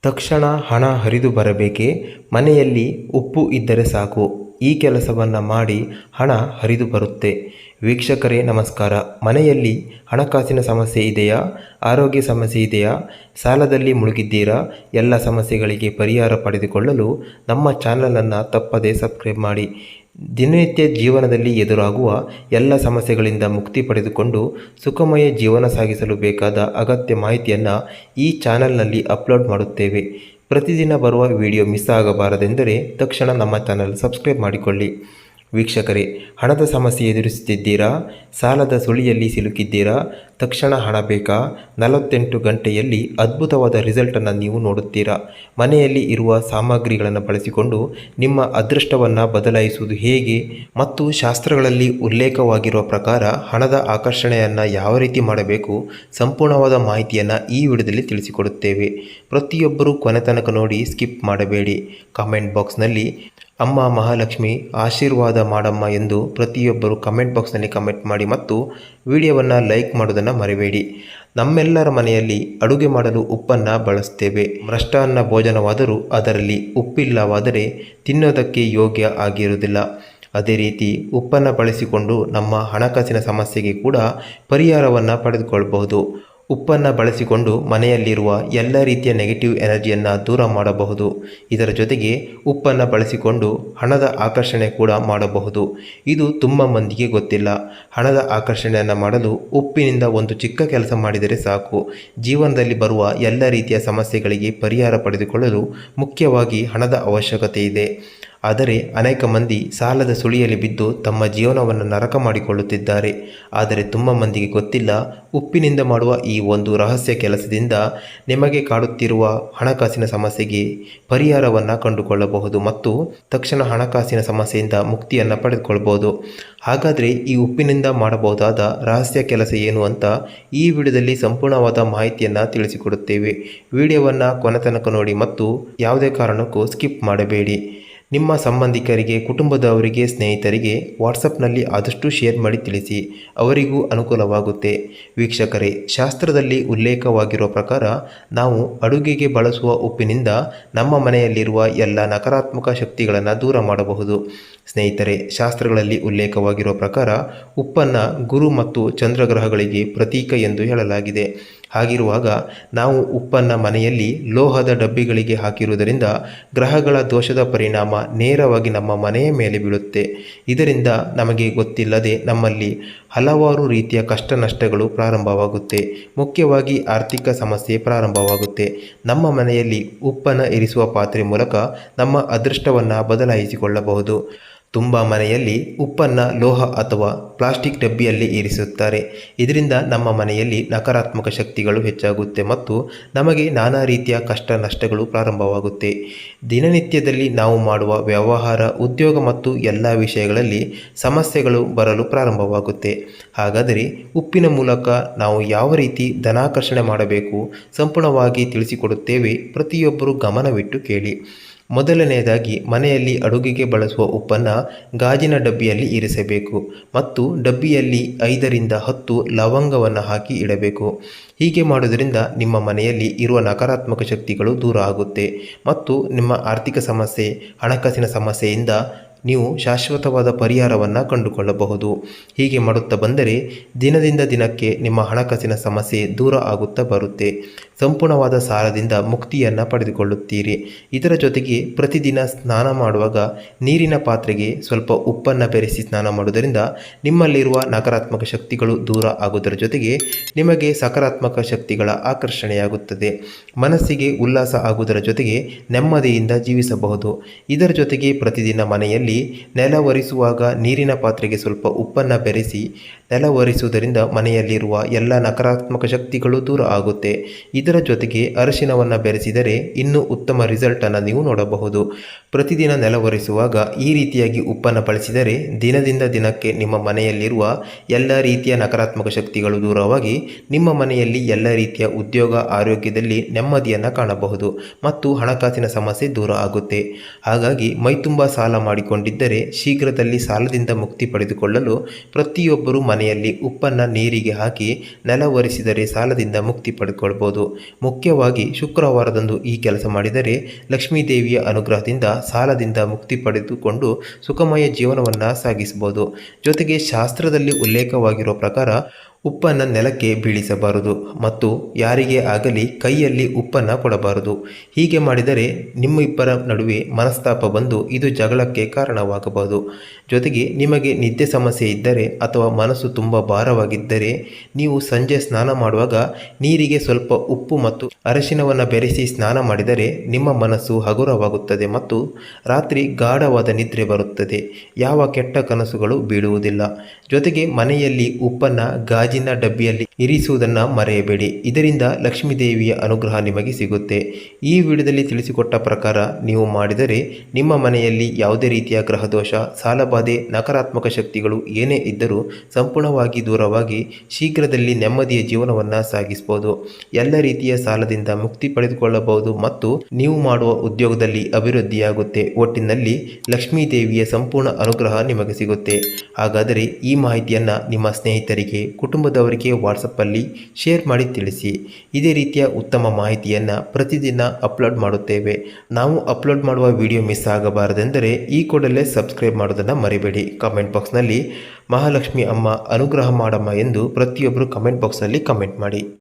ತಕ್ಷಣ ಹಣ ಹರಿದು ಬರಬೇಕೇ? ಮನೆಯಲ್ಲಿ ಉಪ್ಪು ಇದ್ದರೆ ಸಾಕು, ಈ ಕೆಲಸವನ್ನು ಮಾಡಿ ಹಣ ಹರಿದು ಬರುತ್ತೆ. ವೀಕ್ಷಕರೇ ನಮಸ್ಕಾರ. ಮನೆಯಲ್ಲಿ ಹಣಕಾಸಿನ ಸಮಸ್ಯೆ ಇದೆಯಾ? ಆರೋಗ್ಯ ಸಮಸ್ಯೆ ಇದೆಯಾ? ಸಾಲದಲ್ಲಿ ಮುಳುಗಿದ್ದೀರಾ? ಎಲ್ಲ ಸಮಸ್ಯೆಗಳಿಗೆ ಪರಿಹಾರ ಪಡೆದುಕೊಳ್ಳಲು ನಮ್ಮ ಚಾನಲನ್ನು ತಪ್ಪದೇ ಸಬ್ಸ್ಕ್ರೈಬ್ ಮಾಡಿ. ದಿನನಿತ್ಯ ಜೀವನದಲ್ಲಿ ಎದುರಾಗುವ ಎಲ್ಲ ಸಮಸ್ಯೆಗಳಿಂದ ಮುಕ್ತಿ ಪಡೆದುಕೊಂಡು ಸುಖಮಯ ಜೀವನ ಸಾಗಿಸಲು ಬೇಕಾದ ಅಗತ್ಯ ಮಾಹಿತಿಯನ್ನು ಈ ಚಾನಲ್ನಲ್ಲಿ ಅಪ್ಲೋಡ್ ಮಾಡುತ್ತೇವೆ. ಪ್ರತಿದಿನ ಬರುವ ವಿಡಿಯೋ ಮಿಸ್ ಆಗಬಾರದೆಂದರೆ ತಕ್ಷಣ ನಮ್ಮ ಚಾನಲ್ ಸಬ್ಸ್ಕ್ರೈಬ್ ಮಾಡಿಕೊಳ್ಳಿ. ವೀಕ್ಷಕರೇ, ಹಣದ ಸಮಸ್ಯೆ ಎದುರಿಸುತ್ತಿದ್ದೀರಾ? ಸಾಲದ ಸುಳಿಯಲ್ಲಿ ಸಿಲುಕಿದ್ದೀರಾ? ತಕ್ಷಣ ಹಣ ಬೇಕಾ? 48 ಗಂಟೆಯಲ್ಲಿ ಅದ್ಭುತವಾದ ರಿಸಲ್ಟನ್ನು ನೀವು ನೋಡುತ್ತೀರಾ? ಮನೆಯಲ್ಲಿ ಇರುವ ಸಾಮಗ್ರಿಗಳನ್ನು ಬಳಸಿಕೊಂಡು ನಿಮ್ಮ ಅದೃಷ್ಟವನ್ನು ಬದಲಾಯಿಸುವುದು ಹೇಗೆ ಮತ್ತು ಶಾಸ್ತ್ರಗಳಲ್ಲಿ ಉಲ್ಲೇಖವಾಗಿರುವ ಪ್ರಕಾರ ಹಣದ ಆಕರ್ಷಣೆಯನ್ನು ಯಾವ ರೀತಿ ಮಾಡಬೇಕು, ಸಂಪೂರ್ಣವಾದ ಮಾಹಿತಿಯನ್ನು ಈ ವಿಡಿಯೋದಲ್ಲಿ ತಿಳಿಸಿಕೊಡುತ್ತೇವೆ. ಪ್ರತಿಯೊಬ್ಬರೂ ಕೊನೆ ತನಕ ನೋಡಿ, ಸ್ಕಿಪ್ ಮಾಡಬೇಡಿ. ಕಾಮೆಂಟ್ ಬಾಕ್ಸ್ನಲ್ಲಿ ಅಮ್ಮ ಮಹಾಲಕ್ಷ್ಮಿ ಆಶೀರ್ವಾದ ಮಾಡಮ್ಮ ಎಂದು ಪ್ರತಿಯೊಬ್ಬರು ಕಮೆಂಟ್ ಬಾಕ್ಸ್ನಲ್ಲಿ ಕಮೆಂಟ್ ಮಾಡಿ ಮತ್ತು ವಿಡಿಯೋವನ್ನು ಲೈಕ್ ಮಾಡೋದನ್ನು ಮರೆಯಬೇಡಿ. ನಮ್ಮೆಲ್ಲರ ಮನೆಯಲ್ಲಿ ಅಡುಗೆ ಮಾಡಲು ಉಪ್ಪನ್ನು ಬಳಸ್ತೇವೆ. ಮೃಷ್ಟಾನ್ನ ಭೋಜನವಾದರೂ ಅದರಲ್ಲಿ ಉಪ್ಪಿಲ್ಲವಾದರೆ ತಿನ್ನೋದಕ್ಕೆ ಯೋಗ್ಯ ಆಗಿರುವುದಿಲ್ಲ. ಅದೇ ರೀತಿ ಉಪ್ಪನ್ನು ಬಳಸಿಕೊಂಡು ನಮ್ಮ ಹಣಕಾಸಿನ ಸಮಸ್ಯೆಗೆ ಕೂಡ ಪರಿಹಾರವನ್ನು ಪಡೆದುಕೊಳ್ಳಬಹುದು. ಉಪ್ಪನ್ನು ಬಳಸಿಕೊಂಡು ಮನೆಯಲ್ಲಿರುವ ಎಲ್ಲ ರೀತಿಯ ನೆಗೆಟಿವ್ ಎನರ್ಜಿಯನ್ನು ದೂರ ಮಾಡಬಹುದು. ಇದರ ಜೊತೆಗೆ ಉಪ್ಪನ್ನು ಬಳಸಿಕೊಂಡು ಹಣದ ಆಕರ್ಷಣೆ ಕೂಡ ಮಾಡಬಹುದು. ಇದು ತುಂಬ ಮಂದಿಗೆ ಗೊತ್ತಿಲ್ಲ. ಹಣದ ಆಕರ್ಷಣೆಯನ್ನು ಮಾಡಲು ಉಪ್ಪಿನಿಂದ ಒಂದು ಚಿಕ್ಕ ಕೆಲಸ ಮಾಡಿದರೆ ಸಾಕು. ಜೀವನದಲ್ಲಿ ಬರುವ ಎಲ್ಲ ರೀತಿಯ ಸಮಸ್ಯೆಗಳಿಗೆ ಪರಿಹಾರ ಪಡೆದುಕೊಳ್ಳಲು ಮುಖ್ಯವಾಗಿ ಹಣದ ಅವಶ್ಯಕತೆ ಇದೆ. ಆದರೆ ಅನೇಕ ಮಂದಿ ಸಾಲದ ಸುಳಿಯಲ್ಲಿ ಬಿದ್ದು ತಮ್ಮ ಜೀವನವನ್ನು ನರಕ ಮಾಡಿಕೊಳ್ಳುತ್ತಿದ್ದಾರೆ. ಆದರೆ ತುಂಬ ಮಂದಿಗೆ ಗೊತ್ತಿಲ್ಲ, ಉಪ್ಪಿನಿಂದ ಮಾಡುವ ಈ ಒಂದು ರಹಸ್ಯ ಕೆಲಸದಿಂದ ನಿಮಗೆ ಕಾಡುತ್ತಿರುವ ಹಣಕಾಸಿನ ಸಮಸ್ಯೆಗೆ ಪರಿಹಾರವನ್ನು ಕಂಡುಕೊಳ್ಳಬಹುದು ಮತ್ತು ತಕ್ಷಣ ಹಣಕಾಸಿನ ಸಮಸ್ಯೆಯಿಂದ ಮುಕ್ತಿಯನ್ನು ಪಡೆದುಕೊಳ್ಳಬಹುದು. ಹಾಗಾದರೆ ಈ ಉಪ್ಪಿನಿಂದ ಮಾಡಬಹುದಾದ ರಹಸ್ಯ ಕೆಲಸ ಏನು ಅಂತ ಈ ವಿಡಿಯೋದಲ್ಲಿ ಸಂಪೂರ್ಣವಾದ ಮಾಹಿತಿಯನ್ನು ತಿಳಿಸಿಕೊಡುತ್ತೇವೆ. ವಿಡಿಯೋವನ್ನು ಕೊನೆ ತನಕ ನೋಡಿ ಮತ್ತು ಯಾವುದೇ ಕಾರಣಕ್ಕೂ ಸ್ಕಿಪ್ ಮಾಡಬೇಡಿ. ನಿಮ್ಮ ಸಂಬಂಧಿಕರಿಗೆ, ಕುಟುಂಬದವರಿಗೆ, ಸ್ನೇಹಿತರಿಗೆ ವಾಟ್ಸಪ್ನಲ್ಲಿ ಆದಷ್ಟು ಶೇರ್ ಮಾಡಿ ತಿಳಿಸಿ. ಅವರಿಗೂ ಅನುಕೂಲವಾಗುತ್ತೆ. ವೀಕ್ಷಕರೇ, ಶಾಸ್ತ್ರದಲ್ಲಿ ಉಲ್ಲೇಖವಾಗಿರುವ ಪ್ರಕಾರ ನಾವು ಅಡುಗೆಗೆ ಬಳಸುವ ಉಪ್ಪಿನಿಂದ ನಮ್ಮ ಮನೆಯಲ್ಲಿರುವ ಎಲ್ಲ ನಕಾರಾತ್ಮಕ ಶಕ್ತಿಗಳನ್ನು ದೂರ ಮಾಡಬಹುದು. ಸ್ನೇಹಿತರೆ, ಶಾಸ್ತ್ರಗಳಲ್ಲಿ ಉಲ್ಲೇಖವಾಗಿರುವ ಪ್ರಕಾರ ಉಪ್ಪನ್ನು ಗುರು ಮತ್ತು ಚಂದ್ರಗ್ರಹಗಳಿಗೆ ಪ್ರತೀಕ ಎಂದು ಹೇಳಲಾಗಿದೆ. ಹಾಗಿರುವಾಗ ನಾವು ಉಪ್ಪನ್ನು ಮನೆಯಲ್ಲಿ ಲೋಹದ ಡಬ್ಬಿಗಳಿಗೆ ಹಾಕಿರುವುದರಿಂದ ಗ್ರಹಗಳ ದೋಷದ ಪರಿಣಾಮ ನೇರವಾಗಿ ನಮ್ಮ ಮನೆಯ ಮೇಲೆ ಬೀಳುತ್ತೆ. ಇದರಿಂದ ನಮಗೆ ಗೊತ್ತಿಲ್ಲದೆ ನಮ್ಮಲ್ಲಿ ಹಲವಾರು ರೀತಿಯ ಕಷ್ಟ ನಷ್ಟಗಳು ಪ್ರಾರಂಭವಾಗುತ್ತೆ. ಮುಖ್ಯವಾಗಿ ಆರ್ಥಿಕ ಸಮಸ್ಯೆ ಪ್ರಾರಂಭವಾಗುತ್ತೆ. ನಮ್ಮ ಮನೆಯಲ್ಲಿ ಉಪ್ಪನ್ನು ಇರಿಸುವ ಪಾತ್ರೆ ಮೂಲಕ ನಮ್ಮ ಅದೃಷ್ಟವನ್ನು ಬದಲಾಯಿಸಿಕೊಳ್ಳಬಹುದು. ತುಂಬ ಮನೆಯಲ್ಲಿ ಉಪ್ಪನ್ನು ಲೋಹ ಅಥವಾ ಪ್ಲಾಸ್ಟಿಕ್ ಡಬ್ಬಿಯಲ್ಲಿ ಇರಿಸುತ್ತಾರೆ. ಇದರಿಂದ ನಮ್ಮ ಮನೆಯಲ್ಲಿ ನಕಾರಾತ್ಮಕ ಶಕ್ತಿಗಳು ಹೆಚ್ಚಾಗುತ್ತೆ ಮತ್ತು ನಮಗೆ ನಾನಾ ರೀತಿಯ ಕಷ್ಟ ನಷ್ಟಗಳು ಪ್ರಾರಂಭವಾಗುತ್ತೆ. ದಿನನಿತ್ಯದಲ್ಲಿ ನಾವು ಮಾಡುವ ವ್ಯವಹಾರ, ಉದ್ಯೋಗ ಮತ್ತು ಎಲ್ಲ ವಿಷಯಗಳಲ್ಲಿ ಸಮಸ್ಯೆಗಳು ಬರಲು ಪ್ರಾರಂಭವಾಗುತ್ತೆ. ಹಾಗಾದರೆ ಉಪ್ಪಿನ ಮೂಲಕ ನಾವು ಯಾವ ರೀತಿ ಧನಾಕರ್ಷಣೆ ಮಾಡಬೇಕು ಸಂಪೂರ್ಣವಾಗಿ ತಿಳಿಸಿಕೊಡುತ್ತೇವೆ. ಪ್ರತಿಯೊಬ್ಬರೂ ಗಮನವಿಟ್ಟು ಕೇಳಿ. ಮೊದಲನೆಯದಾಗಿ, ಮನೆಯಲ್ಲಿ ಅಡುಗೆಗೆ ಬಳಸುವ ಉಪ್ಪನ್ನು ಗಾಜಿನ ಡಬ್ಬಿಯಲ್ಲಿ ಇರಿಸಬೇಕು ಮತ್ತು ಡಬ್ಬಿಯಲ್ಲಿ 5 ರಿಂದ 10 ಲವಂಗವನ್ನು ಹಾಕಿ ಇಡಬೇಕು. ಹೀಗೆ ಮಾಡುವುದರಿಂದ ನಿಮ್ಮ ಮನೆಯಲ್ಲಿ ಇರುವ ನಕಾರಾತ್ಮಕ ಶಕ್ತಿಗಳು ದೂರ ಆಗುತ್ತೆ ಮತ್ತು ನಿಮ್ಮ ಆರ್ಥಿಕ ಸಮಸ್ಯೆ, ಹಣಕಾಸಿನ ಸಮಸ್ಯೆಯಿಂದ ನೀವು ಶಾಶ್ವತವಾದ ಪರಿಹಾರವನ್ನು ಕಂಡುಕೊಳ್ಳಬಹುದು. ಹೀಗೆ ಮಾಡುತ್ತಾ ಬಂದರೆ ದಿನದಿಂದ ದಿನಕ್ಕೆ ನಿಮ್ಮ ಹಣಕಾಸಿನ ಸಮಸ್ಯೆ ದೂರ ಆಗುತ್ತಾ ಬರುತ್ತೆ. ಸಂಪೂರ್ಣವಾದ ಸಾಲದಿಂದ ಮುಕ್ತಿಯನ್ನು ಪಡೆದುಕೊಳ್ಳುತ್ತೀರಿ. ಇದರ ಜೊತೆಗೆ ಪ್ರತಿದಿನ ಸ್ನಾನ ಮಾಡುವಾಗ ನೀರಿನ ಪಾತ್ರೆಗೆ ಸ್ವಲ್ಪ ಉಪ್ಪನ್ನು ಬೆರೆಸಿ ಸ್ನಾನ ಮಾಡುವುದರಿಂದ ನಿಮ್ಮಲ್ಲಿರುವ ನಕಾರಾತ್ಮಕ ಶಕ್ತಿಗಳು ದೂರ ಆಗುವುದರ ಜೊತೆಗೆ ನಿಮಗೆ ಸಕಾರಾತ್ಮಕ ಶಕ್ತಿಗಳ ಆಕರ್ಷಣೆಯಾಗುತ್ತದೆ. ಮನಸ್ಸಿಗೆ ಉಲ್ಲಾಸ ಆಗುವುದರ ಜೊತೆಗೆ ನೆಮ್ಮದಿಯಿಂದ ಜೀವಿಸಬಹುದು. ಇದರ ಜೊತೆಗೆ ಪ್ರತಿದಿನ ಮನೆಯಲ್ಲಿ ನೆಲ ಒರೆಸುವಾಗ ನೀರಿನ ಪಾತ್ರೆಗೆ ಸ್ವಲ್ಪ ಉಪ್ಪನ್ನು ಬೆರೆಸಿ ನೆಲ ಒರೆಸುವುದರಿಂದ ಮನೆಯಲ್ಲಿರುವ ಎಲ್ಲ ನಕಾರಾತ್ಮಕ ಶಕ್ತಿಗಳು ದೂರ ಆಗುತ್ತೆ. ಇದರ ಜೊತೆಗೆ ಅರಿಶಿನವನ್ನು ಬೆರೆಸಿದರೆ ಇನ್ನೂ ಉತ್ತಮ ರಿಸಲ್ಟನ್ನು ನೀವು ನೋಡಬಹುದು. ಪ್ರತಿದಿನ ನೆಲ ಒರೆಸುವಾಗ ಈ ರೀತಿಯಾಗಿ ಉಪ್ಪನ್ನು ಬಳಸಿದರೆ ದಿನದಿಂದ ದಿನಕ್ಕೆ ನಿಮ್ಮ ಮನೆಯಲ್ಲಿರುವ ಎಲ್ಲ ರೀತಿಯ ನಕಾರಾತ್ಮಕ ಶಕ್ತಿಗಳು ದೂರವಾಗಿ ನಿಮ್ಮ ಮನೆಯಲ್ಲಿ ಎಲ್ಲ ರೀತಿಯ ಉದ್ಯೋಗ ಆರೋಗ್ಯದಲ್ಲಿ ನೆಮ್ಮದಿಯನ್ನು ಕಾಣಬಹುದು ಮತ್ತು ಹಣಕಾಸಿನ ಸಮಸ್ಯೆ ದೂರ ಆಗುತ್ತೆ. ಹಾಗಾಗಿ ಮೈತುಂಬ ಸಾಲ ಮಾಡಿಕೊಂಡಿದ್ದರೆ ಶೀಘ್ರದಲ್ಲಿ ಸಾಲದಿಂದ ಮುಕ್ತಿ ಪಡೆದುಕೊಳ್ಳಲು ಪ್ರತಿಯೊಬ್ಬರೂ ಮನೆಯಲ್ಲಿ ಉಪ್ಪನ್ನು ನೀರಿಗೆ ಹಾಕಿ ನೆಲ ಒರೆಸಿದರೆ ಸಾಲದಿಂದ ಮುಕ್ತಿ ಪಡೆದುಕೊಳ್ಬೋದು. ಮುಖ್ಯವಾಗಿ ಶುಕ್ರವಾರದಂದು ಈ ಕೆಲಸ ಮಾಡಿದರೆ ಲಕ್ಷ್ಮೀ ದೇವಿಯ ಅನುಗ್ರಹದಿಂದ ಸಾಲದಿಂದ ಮುಕ್ತಿ ಪಡೆದುಕೊಂಡು ಸುಖಮಯ ಜೀವನವನ್ನು ಸಾಗಿಸಬಹುದು. ಜೊತೆಗೆ ಶಾಸ್ತ್ರದಲ್ಲಿ ಉಲ್ಲೇಖವಾಗಿರುವ ಪ್ರಕಾರ ಉಪ್ಪನ್ನು ನೆಲಕ್ಕೆ ಬೀಳಿಸಬಾರದು ಮತ್ತು ಯಾರಿಗೇ ಆಗಲಿ ಕೈಯಲ್ಲಿ ಉಪ್ಪನ್ನು ಕೊಡಬಾರದು. ಹೀಗೆ ಮಾಡಿದರೆ ನಿಮ್ಮಿಬ್ಬರ ನಡುವೆ ಮನಸ್ತಾಪ ಬಂದು ಇದು ಜಗಳಕ್ಕೆ ಕಾರಣವಾಗಬಹುದು. ಜೊತೆಗೆ ನಿಮಗೆ ನಿದ್ದೆ ಸಮಸ್ಯೆ ಇದ್ದರೆ ಅಥವಾ ಮನಸ್ಸು ತುಂಬ ಭಾರವಾಗಿದ್ದರೆ ನೀವು ಸಂಜೆ ಸ್ನಾನ ಮಾಡುವಾಗ ನೀರಿಗೆ ಸ್ವಲ್ಪ ಉಪ್ಪು ಮತ್ತು ಅರಿಶಿನವನ್ನು ಬೆರೆಸಿ ಸ್ನಾನ ಮಾಡಿದರೆ ನಿಮ್ಮ ಮನಸ್ಸು ಹಗುರವಾಗುತ್ತದೆ ಮತ್ತು ರಾತ್ರಿ ಗಾಢವಾದ ನಿದ್ರೆ ಬರುತ್ತದೆ. ಯಾವ ಕೆಟ್ಟ ಕನಸುಗಳು ಬೀಳುವುದಿಲ್ಲ. ಜೊತೆಗೆ ಮನೆಯಲ್ಲಿ ಉಪ್ಪನ್ನು ಗಾಜಿನ ಡಬ್ಬಿಯಲ್ಲಿ ಇರಿಸುವುದನ್ನು ಮರೆಯಬೇಡಿ. ಇದರಿಂದ ಲಕ್ಷ್ಮೀ ದೇವಿಯ ಅನುಗ್ರಹ ನಿಮಗೆ ಸಿಗುತ್ತೆ. ಈ ವಿಡಿಯೋದಲ್ಲಿ ತಿಳಿಸಿಕೊಟ್ಟ ಪ್ರಕಾರ ನೀವು ಮಾಡಿದರೆ ನಿಮ್ಮ ಮನೆಯಲ್ಲಿ ಯಾವುದೇ ರೀತಿಯ ಗ್ರಹದೋಷ, ಸಾಲಬಾಧೆ, ನಕಾರಾತ್ಮಕ ಶಕ್ತಿಗಳು ಏನೇ ಇದ್ದರೂ ಸಂಪೂರ್ಣವಾಗಿ ದೂರವಾಗಿ ಶೀಘ್ರದಲ್ಲಿ ನೆಮ್ಮದಿಯ ಜೀವನವನ್ನು ಸಾಗಿಸಬಹುದು. ಎಲ್ಲ ರೀತಿಯ ಸಾಲದಿಂದ ಮುಕ್ತಿ ಪಡೆದುಕೊಳ್ಳಬಹುದು ಮತ್ತು ನೀವು ಮಾಡುವ ಉದ್ಯೋಗದಲ್ಲಿ ಅಭಿವೃದ್ಧಿಯಾಗುತ್ತೆ. ಒಟ್ಟಿನಲ್ಲಿ ಲಕ್ಷ್ಮೀ ದೇವಿಯ ಸಂಪೂರ್ಣ ಅನುಗ್ರಹ ನಿಮಗೆ ಸಿಗುತ್ತೆ. ಹಾಗಾದರೆ ಈ ಮಾಹಿತಿಯನ್ನು ನಿಮ್ಮ ಸ್ನೇಹಿತರಿಗೆ, ಕುಟುಂಬದವರಿಗೆ ವಾಟ್ಸಪ್ಪಲ್ಲಿ ಶೇರ್ ಮಾಡಿ ತಿಳಿಸಿ. ಇದೇ ರೀತಿಯ ಉತ್ತಮ ಮಾಹಿತಿಯನ್ನು ಪ್ರತಿದಿನ ಅಪ್ಲೋಡ್ ಮಾಡುತ್ತೇವೆ. ನಾವು ಅಪ್ಲೋಡ್ ಮಾಡುವ ವಿಡಿಯೋ ಮಿಸ್ ಆಗಬಾರದೆಂದರೆ ಈ ಕೂಡಲೇ ಸಬ್ಸ್ಕ್ರೈಬ್ ಮಾಡೋದನ್ನು ಮರಿಬೇಡಿ. ಕಮೆಂಟ್ ಬಾಕ್ಸ್ನಲ್ಲಿ ಮಹಾಲಕ್ಷ್ಮಿ ಅಮ್ಮ ಅನುಗ್ರಹ ಮಾಡಮ್ಮ ಎಂದು ಪ್ರತಿಯೊಬ್ಬರು ಕಮೆಂಟ್ ಬಾಕ್ಸ್ನಲ್ಲಿ ಕಮೆಂಟ್ ಮಾಡಿ.